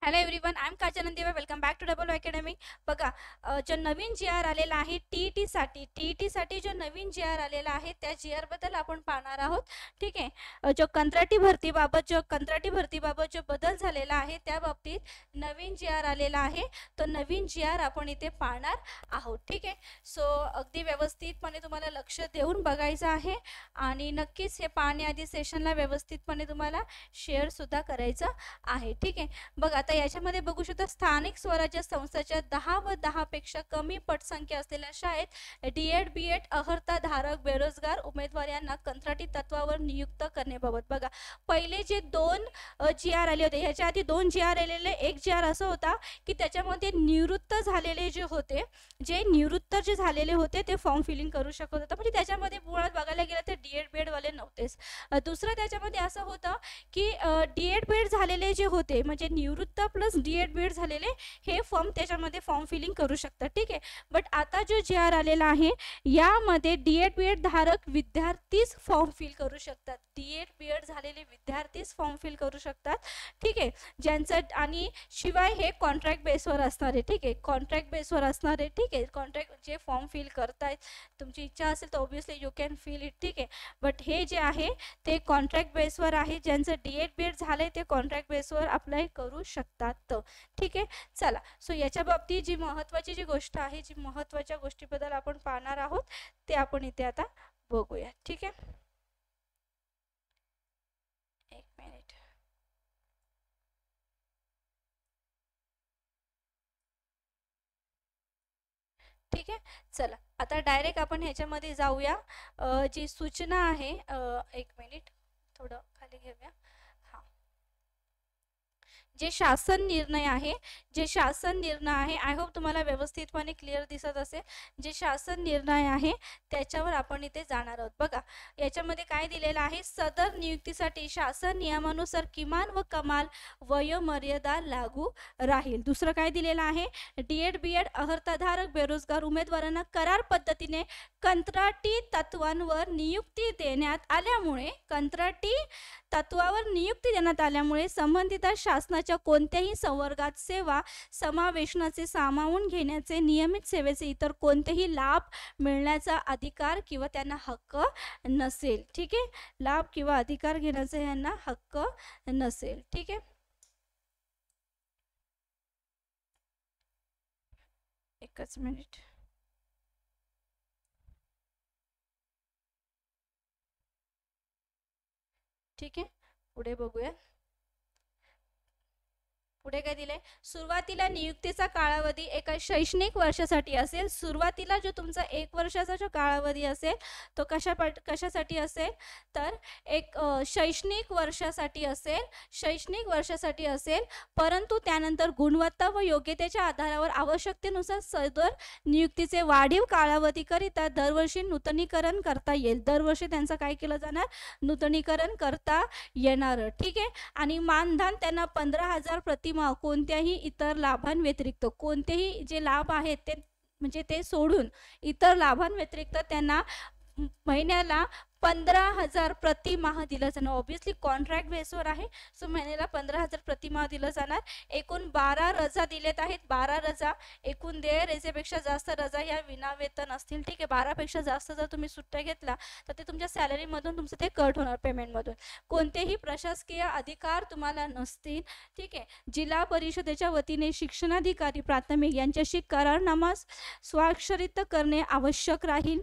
Hello everyone, I am Kanchan Deva. Welcome back to double academy. बघा, जो नवीन जी R आलेला आहे टी ई टी साठी जो नवीन जी आर आलेला आहे त्या जी आर बद्दल आपण पाहणार आहोत. ठीक आहे. जो कंत्राटी भरतीबाबत जो बदल झालेला आहे त्या बाबतीत नवीन जी आर आलेला आहे, तो नवीन जी आर आपण इथे पाहणार आहोत. ठीक आहे. सो अगदी व्यवस्थितपणे तुम्हाला लक्ष देऊन बघायचं आहे आणि नक्कीच हे पाहण्याआधी सेशनला व्यवस्थितपणे तुम्हाला शेअर सुद्धा करायचं आहे. ठीक आहे. बघा, आता याच्यामध्ये बघू शकता, स्थानिक स्वराज्य संस्थाच्या 10 व 10 पेक्षा कमी पटसंख्या असलेल्या शाळेत डीएड बीएड अर्हता धारक बेरोजगार उमेदवार यांना कंत्राटी तत्वावर नियुक्त करण्याबाबत. बघा, पहिले जे 2 जी आर आले होते, ह्याच्या आधी 2 जी आर आलेले. एक जी आर असा होता की त्याच्यामध्ये निवृत्त झालेले जे होते, जे झालेले होते ते फॉर्म फिलिंग करू शकत होते. म्हणजे त्याच्यामध्ये मुळात बघायला गेलं तर डीएड बीएड वाले नव्हतेच. दुसरं त्याच्यामध्ये असं होतं की डीएड बीएड झालेले जे होते, म्हणजे निवृत्त प्लस डीएड बीएड झालेले, हे त्याच्यामध्ये फॉर्म फिलिंग करू शकतात. ठीक आहे. बट आता जो जी आर आलेला आहे यामध्ये डीएड बीएड धारक विद्यार्थीच फॉर्म फिल करू शकतात. डीएड बीएड झालेले विद्यार्थीच फॉर्म फिल करू शकतात. ठीक आहे. ज्यांचं, आणि शिवाय हे कॉन्ट्रॅक्ट बेसवर असणार आहे. ठीक आहे. कॉन्ट्रॅक्ट बेसवर असणार आहे. ठीक आहे. कॉन्ट्रॅक्ट जे फॉर्म फिल करतायत, तुमची इच्छा असेल तर obviously you can fill it. ठीक आहे. बट हे जे आहे ते कॉन्ट्रॅक्ट बेसवर आहे. ज्यांचं डीएड बीएड झालंय ते कॉन्ट्रॅक्ट बेसवर अप्लाय करू शकतात. ठीक आहे. चला, सो याच्या बाबतीत जी महत्त्वाची जी गोष्ट आहे, जी महत्त्वाच्या गोष्टीबद्दल आपण पाहणार आहोत ते आपण इथे आता बघूया. ठीक आहे. एक मिनिट. ठीक आहे. चला, आता डायरेक्ट आपण ह्याच्यामध्ये जाऊया. जी सूचना आहे, एक मिनिट, थोडं खाली घेऊया. जे शासन निर्णय आहे, आय होप तुम्हाला व्यवस्थितपणे क्लिअर दिसत असेल. जे शासन निर्णय आहे त्याच्यावर आपण इथे जाणार आहोत. बघा, याच्यामध्ये काय दिलेलं आहे, सदर नियुक्तीसाठी शासन नियमानुसार किमान व कमाल वयोमर्यादा लागू राहील. दुसरं काय दिलेलं आहे, डीएड बीएड अर्हताधारक बेरोजगार उमेदवारांना करार पद्धतीने कंत्राटी तत्वांवर नियुक्ती देण्यात आल्यामुळे संबंधित शासनाच्या कोणत्याही संवर्गात सेवा समावेशनाचे सामावून घेण्याचे, नियमित सेवेचे इतर कोणतेही लाभ मिळण्याचा अधिकार किंवा त्यांना हक्क नसेल. ठीक आहे. लाभ किंवा अधिकार घेण्याचा यांना हक्क नसेल. ठीक आहे. एकच मिनिट. ठीक आहे. पुढे बघूया. पुढे काय दिले, सुरुवातीला नियुक्तीचा कालावधी एका शैक्षणिक वर्षासाठी असेल. सुरुवातीला जो तुमचा 1 वर्षाचा जो कालावधी असेल तो कशासाठी असेल, तर एक शैक्षणिक वर्षासाठी असेल. परंतु त्यानंतर गुणवत्ता व योग्यतेच्या आधारावर आवश्यकतेनुसार सदर नियुक्तीचे वाढीव कालावधीकरिता दरवर्षी नूतनीकरण करता येईल. दरवर्षी त्यांचं काय केलं जाणार, नूतनीकरण करता येणार. ठीक आहे. आणि मानधन त्यांना 15,000 प्रतिमाह, कोणत्याही इतर लाभांव्यतिरिक्त, कोणतेही जे लाभ आहेत ते म्हणजे ते सोडून इतर लाभांव्यतिरिक्त त्यांना महिन्याला 15,000 प्रतिमाह दिलं जाणार. ऑब्विसली कॉन्ट्रॅक्ट बेसवर आहे, सो महिन्याला 15,000 प्रतिमाह दिलं जाणार. एकूण 12 रजा दिलेत आहेत. 12 रजा, एकूण 1.5 रजेपेक्षा जास्त रजा या विनावेतन असतील. ठीक आहे. 12 पेक्षा जास्त जर तुम्ही सुट्ट्या घेतला तर ते तुमच्या सॅलरीमधून तुमचं ते कट होणार, पेमेंटमधून. कोणतेही प्रशासकीय अधिकार तुम्हाला नसतील. ठीक आहे. जिल्हा परिषदेच्या वतीने शिक्षणाधिकारी प्राथमिक यांच्याशी करारनामा स्वाक्षरित करणे आवश्यक राहील.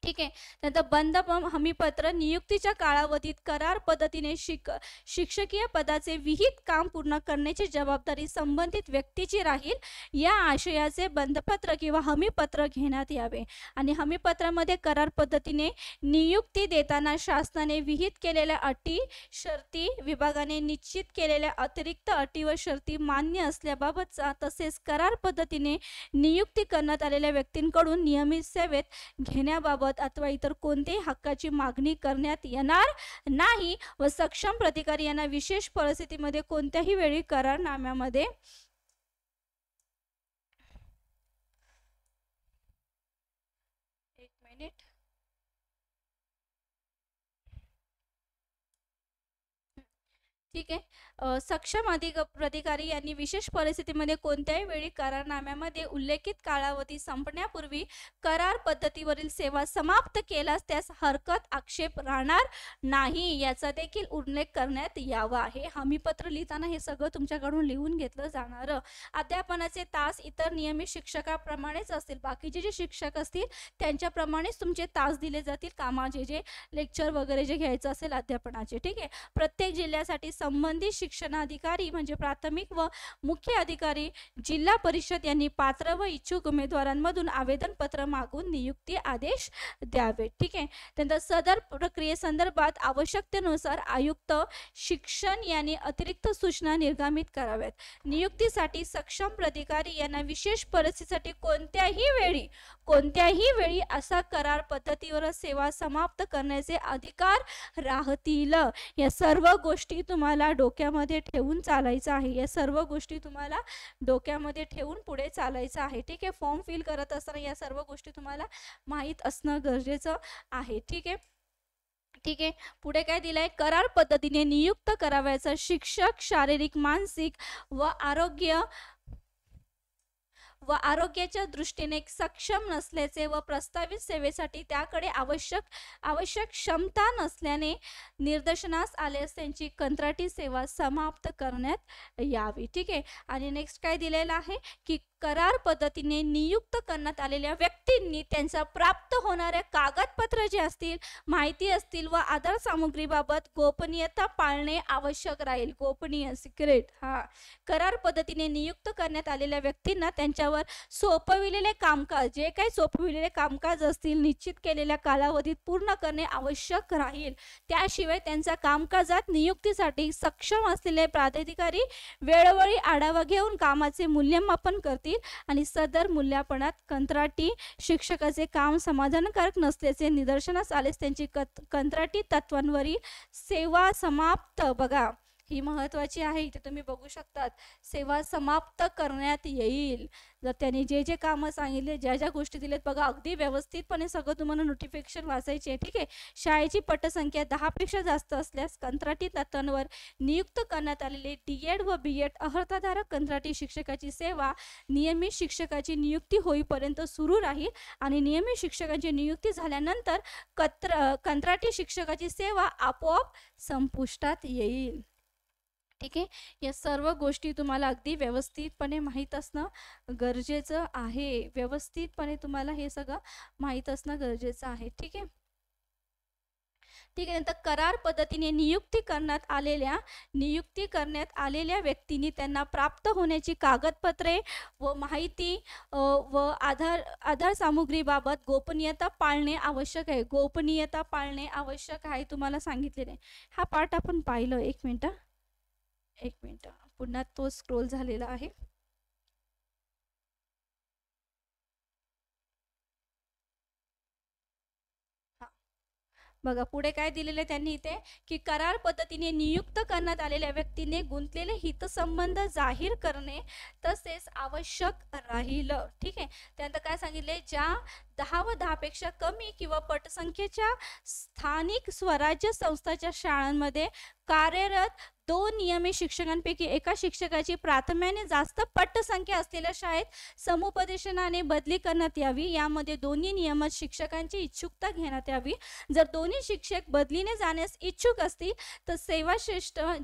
ठीक आहे. नंतर बंद हमीपत्र, नियुक्तीच्या कालावधीत करार पद्धतीने शिक्षकीय पदाचे विहित काम पूर्ण करण्याची जबाबदारी संबंधित व्यक्तीची राहील. या आशयाचे बंधपत्र किंवा हमीपत्र घेण्यात यावे. आणि हमीपत्रामध्ये करार पद्धतीने नियुक्ती देताना शासनाने विहित केलेल्या अटी शर्ती, विभागाने निश्चित केलेल्या अतिरिक्त अटी व शर्ती मान्य असल्याबाबतचा, तसेच करार पद्धतीने नियुक्ती करण्यात आलेल्या व्यक्तींकडून नियमित सेवेत घेण्याबाबत अथवा इतर कोणत्याही हक्काची मागणी करण्यात येणार नाही. व सक्षम प्राधिकारी यांना विशेष परिस्थितीमध्ये कोणत्याही वेळी करारनाम्यामध्ये एक मिनिट. ठीक आहे. सक्षम अधिकारी यांनी विशेष परिस्थितीमध्ये कोणत्याही वेळी करारनाम्यामध्ये उल्लेखित कालावधी संपण्यापूर्वी करार पद्धतीवरील सेवा समाप्त केल्यास त्यास हरकत आक्षेप राहणार नाही याचा देखील उल्लेख करण्यात यावा. हे हमीपत्र लिहिताना हे सगळं तुमच्याकडून लिहून घेतलं जाणार. अध्यापनाचे तास इतर नियमित शिक्षकाप्रमाणेच असतील. बाकीचे जे शिक्षक असतील त्यांच्याप्रमाणेच तुमचे तास दिले जातील कामाचे, जे लेक्चर वगैरे जे घ्यायचं असेल अध्यापनाचे. ठीक आहे. प्रत्येक जिल्ह्यासाठी संबंधित शिक्षणाधिकारी म्हणजे प्राथमिक व मुख्य अधिकारी जिल्हा परिषद यांनी पात्र व इच्छुक उमेदवारांमधून आवेदन पत्र मागून नियुक्ती आदेश द्यावे. ठीक आहे. त्यानंतर सदर प्रक्रियेसंदर्भात आवश्यकतेनुसार आयुक्त शिक्षण यांनी अतिरिक्त सूचना निर्गमित कराव्यात. नियुक्तीसाठी सक्षम प्राधिकारी यांना विशेष परिस्थितीसाठी कोणत्याही वेळी असा करार पद्धतीवर सेवा समाप्त करण्याचे अधिकार राहतील. या सर्व गोष्टी तुम्हाला डोक्यामध्ये ठेवून चालायचं आहे. या सर्व गोष्टी तुम्हाला डोक्यामध्ये ठेवून पुढे चालायचं आहे. ठीक आहे. फॉर्म फिल करत असताना या सर्व गोष्टी तुम्हाला माहीत असणं गरजेचं आहे. ठीक आहे. ठीक आहे. पुढे काय दिलंय, करार पद्धतीने नियुक्त करावयाचा शिक्षक शारीरिक मानसिक व आरोग्याच्या दृष्टीने सक्षम नसल्याचे व प्रस्तावित सेवेसाठी त्याकडे आवश्यक क्षमता नसल्याने निदर्शनास आल्यास त्यांची कंत्राटी सेवा समाप्त करण्यात यावी. ठीक आहे. आणि नेक्स्ट काय दिलेलं आहे की करार पद्धतीने नियुक्त करण्यात आलेल्या व्यक्तींनी त्यांचा प्राप्त होणाऱ्या कागदपत्र जे असतील, माहिती असतील व आधार सामुग्रीबाबत गोपनीयता पाळणे आवश्यक राहील. गोपनीय सिक्रेट. करार पद्धतीने नियुक्त करण्यात आलेल्या व्यक्तींना त्यांच्यावर सोपविलेले कामकाज, जे काही सोपविलेले कामकाज असतील निश्चित केलेल्या कालावधीत पूर्ण करणे आवश्यक राहील. त्याशिवाय त्यांच्या कामकाजात नियुक्तीसाठी सक्षम असलेले प्राधिकारी वेळोवेळी आढावा घेऊन कामाचे मूल्यमापन करतील आणि सदर मूल्यांकनात कंत्राटी शिक्षकाचे काम समाधानकारक नसल्याचे निदर्शनास आल्यास त्यांची कंत्राटी तत्वांवरील सेवा समाप्त, बघा ही महत्वाची आहे, इथे तुम्ही बघू शकतात, सेवा समाप्त करण्यात येईल. जर त्यांनी जे कामं सांगितले, ज्या गोष्टी दिलेत, बघा अगदी व्यवस्थितपणे सगळं तुम्हाला नोटिफिकेशन वाचायचे आहे. ठीक आहे. शाळेची पटसंख्या 10 पेक्षा जास्त असल्यास कंत्राटी तत्वांवर नियुक्त करण्यात आलेले DED व BEd अर्हताधारक कंत्राटी शिक्षकाची सेवा नियमित शिक्षकाची नियुक्ती होईपर्यंत सुरू राहील आणि नियमित शिक्षकाची नियुक्ती झाल्यानंतर कंत्राटी शिक्षकाची सेवा आपोआप संपुष्टात येईल. ठीक आहे. या सर्व गोष्टी तुम्हाला अगदी व्यवस्थितपणे माहीत असणं गरजेचं आहे. व्यवस्थितपणे तुम्हाला हे सगळं माहीत असणं गरजेचं आहे. ठीक आहे. ठीक आहे. नंतर करार पद्धतीने नियुक्ती करण्यात आलेल्या व्यक्तींनी त्यांना प्राप्त होण्याची कागदपत्रे व माहिती व आधार सामुग्रीबाबत गोपनीयता पाळणे आवश्यक आहे. गोपनीयता पाळणे आवश्यक आहे तुम्हाला सांगितलेले. हा पार्ट आपण पाहिलं. एक मिनिट पुन्हा तो स्क्रोल झालेला आहे. बघा पुढे काय दिलेले त्यांनी इथे की करार पद्धतीने नियुक्त करण्यात आलेल्या व्यक्तीने गुंतलेले हितसंबंध जाहीर करणे तसेच आवश्यक राहील. ठीक आहे. त्यानंतर काय सांगितले, ज्या 10 व 10 पेक्षा कमी किंवा पटसंख्येच्या स्थानिक स्वराज्य संस्थांच्या शाळांमध्ये कार्यरत 2 नियमित शिक्षकांपैकी एका शिक्षकाची प्राथम्याने जास्त पटसंख्या असलेल्या शाळेत समुपदेशनाने बदली करण्यात यावी. यामध्ये दोन्ही नियमित शिक्षकांची इच्छुकता घेण्यात यावी. जर दोन्ही शिक्षक बदलीने जाण्यास इच्छुक असतील तर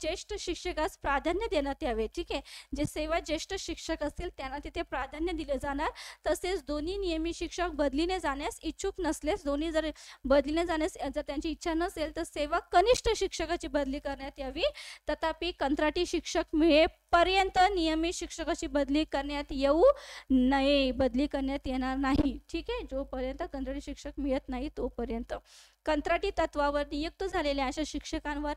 ज्येष्ठ शिक्षकास प्राधान्य देण्यात यावे. ठीक आहे. जे ज्येष्ठ शिक्षक असतील त्यांना तिथे प्राधान्य दिले जाणार. तसेच दोन्ही नियमित शिक्षक बदलीने जाण्यास इच्छुक नसल्यास, दोन्ही जर बदलीने जाण्यास जर त्यांची इच्छा नसेल तर सेवा कनिष्ठ शिक्षकाची बदली करण्यात यावी. तथापि कंत्राटी शिक्षक मिळेपर्यंत नियमित शिक्षकाची बदली करण्यात येऊ नये. बदली करण्यात येणार नाही. ठीक आहे. जोपर्यंत कंत्राटी शिक्षक मिळत नाही तोपर्यंत कंत्राटी तत्वावर नियुक्त झालेल्या अशा शिक्षकांवर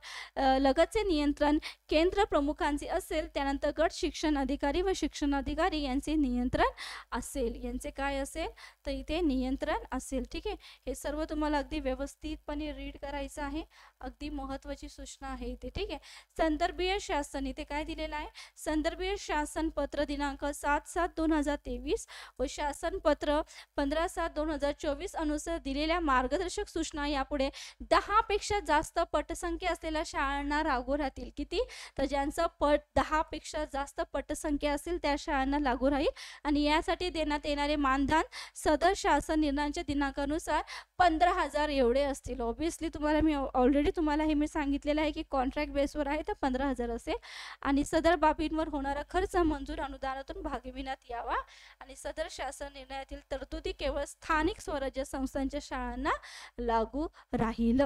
लगतचे नियंत्रण केंद्र प्रमुखांचे असेल. त्यानंतर गट शिक्षण अधिकारी व शिक्षणाधिकारी यांचे नियंत्रण असेल. यांचे काय असेल तर इथे नियंत्रण असेल. ठीक आहे. हे सर्व तुम्हाला अगदी व्यवस्थितपणे रीड करायचं आहे. अगदी महत्त्वाची सूचना आहे इथे. ठीक आहे. संदर्भीय शासन इथे काय दिलेलं आहे, संदर्भीय शासन पत्र दिनांक 7/7/2023 व शासन पत्र 15/7/2024 अनुसार दिलेल्या मार्गदर्शक सूचना यापुढे 10 पेक्षा जास्त पटसंख्या असलेल्या शाळांना लागू राहतील. किती? तर ज्यांचं 10 पेक्षा जास्त पटसंख्या असेल त्या शाळांना लागू राहील. आणि यासाठी देण्यात येणारे मानधन सदर शासन निर्णयाच्या दिनांकानुसार 15,000 एवढे असतील. ऑब्विसली तुम्हाला मी ऑलरेडी तुम्हाला हे मी सांगितलेलं आहे की कॉन्ट्रॅक्ट बेसवर आहे तर 15,000 असेल. आणि सदर बाबींवर होणारा खर्च मंजूर अनुदानातून भागविण्यात यावा. आणि सदर शासन निर्णयातील तरतुदी केवळ स्थानिक स्वराज्य संस्थांच्या शाळांना लागू राहील.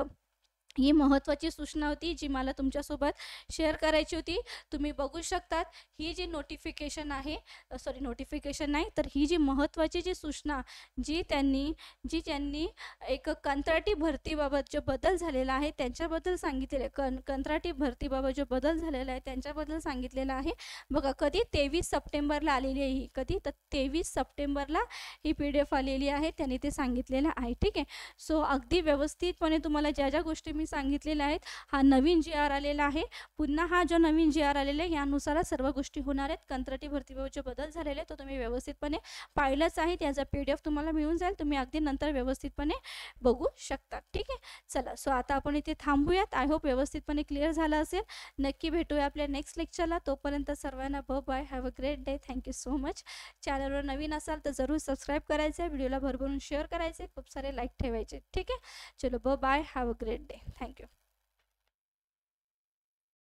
ही महत्त्वाची सूचना होती जी मला तुमच्यासोबत शेअर करायची होती. तुम्ही बघू शकतात ही जी नोटिफिकेशन आहे, सॉरी नोटिफिकेशन नाही तर ही जी महत्त्वाची जी सूचना जी त्यांनी एक कंत्राटी भरतीबाबत जो बदल झालेला आहे त्यांच्याबद्दल सांगितलेलं आहे. कंत्राटी भरतीबाबत जो बदल झालेला आहे त्यांच्याबद्दल सांगितलेलं आहे. बघा कधी 23 सप्टेंबरला आलेली आहे ही. कधी? तर 23 सप्टेंबरला ही PDF आलेली आहे. त्यांनी ते सांगितलेलं आहे. ठीक आहे. सो अगदी व्यवस्थितपणे तुम्हाला ज्या ज्या गोष्टी मी सांगितलेल्या आहेत, हा नवीन GR आलेला आहे. पुन्हा हा जो नवीन GR आलेला आहे यानुसार सर्व गोष्टी होणार आहेत. कंत्राटी भरतीबाबत जो बदल झालेला आहे तो तुम्ही व्यवस्थितपणे पाहिलाच आहे. त्याचा PDF तुम्हाला मिळून जाईल. तुम्ही अगदी नंतर व्यवस्थितपणे बघू शकता. ठीक आहे. चला सो आता आपण इथे थांबूयात. आय होप व्यवस्थितपणे क्लिअर झालं असेल. नक्की भेटूया आपल्या नेक्स्ट लेक्चरला. तोपर्यंत सर्वांना bye. Have a great day. Thank you so much. चॅनलवर नवीन असाल तर जरूर सबस्क्राईब करायचं आहे. व्हिडिओला भरभरून शेअर करायचे. खूप सारे लाईक ठेवायचे. ठीक आहे. चलो bye. Have a great day. Thank you.